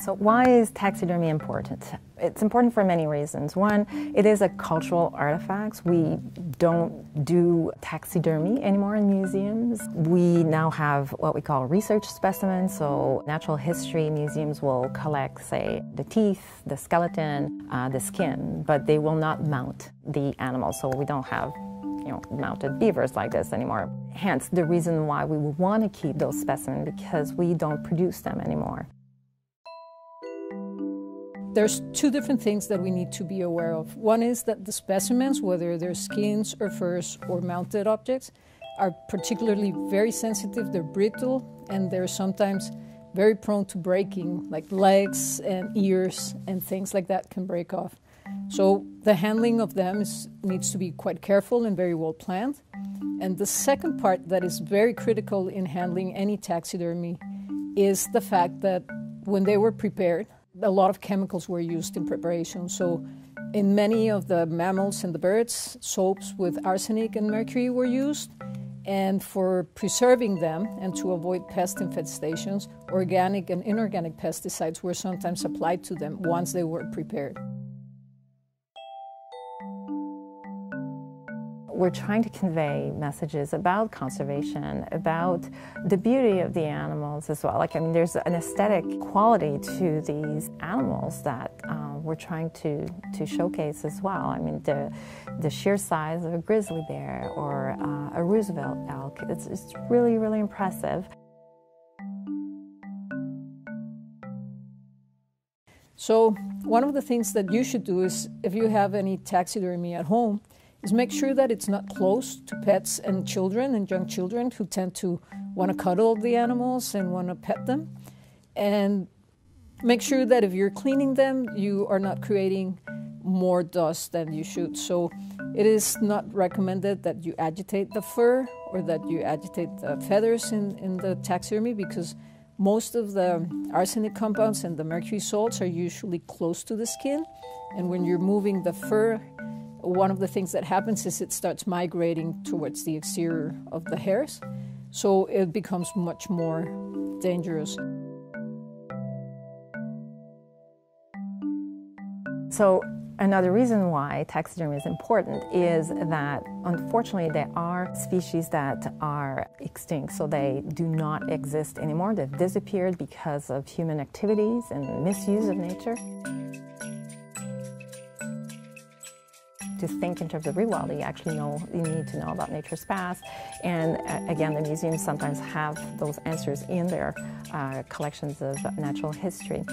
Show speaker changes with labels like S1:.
S1: So why is taxidermy important? It's important for many reasons. One, it is a cultural artifact. We don't do taxidermy anymore in museums. We now have what we call research specimens, so natural history museums will collect, say, the teeth, the skeleton, the skin, but they will not mount the animal, so we don't have mounted beavers like this anymore. Hence, the reason why we would want to keep those specimens, because we don't produce them anymore.
S2: There's two different things that we need to be aware of. One is that the specimens, whether they're skins or furs or mounted objects, are particularly very sensitive, they're brittle, and they're sometimes very prone to breaking, like legs and ears and things like that can break off. So the handling of them needs to be quite careful and very well planned. And the second part that is very critical in handling any taxidermy is the fact that when they were prepared, a lot of chemicals were used in preparation. So in many of the mammals and the birds, soaps with arsenic and mercury were used. And for preserving them and to avoid pest infestations, organic and inorganic pesticides were sometimes applied to them once they were prepared.
S1: We're trying to convey messages about conservation, about the beauty of the animals as well. There's an aesthetic quality to these animals that we're trying to showcase as well. The sheer size of a grizzly bear or a Roosevelt elk, it's really, really impressive.
S2: So one of the things that you should do is, if you have any taxidermy at home, is make sure that it's not close to pets and children and young children who tend to want to cuddle the animals and want to pet them. And make sure that if you're cleaning them, you are not creating more dust than you should. So it is not recommended that you agitate the fur or that you agitate the feathers in the taxidermy, because most of the arsenic compounds and the mercury salts are usually close to the skin. And when you're moving the fur, one of the things that happens is it starts migrating towards the exterior of the hairs, so it becomes much more dangerous.
S1: So another reason why taxidermy is important is that, unfortunately, there are species that are extinct, so they do not exist anymore. They've disappeared because of human activities and misuse of nature. To think in terms of rewilding, you need to know about nature's past. And again, the museums sometimes have those answers in their collections of natural history.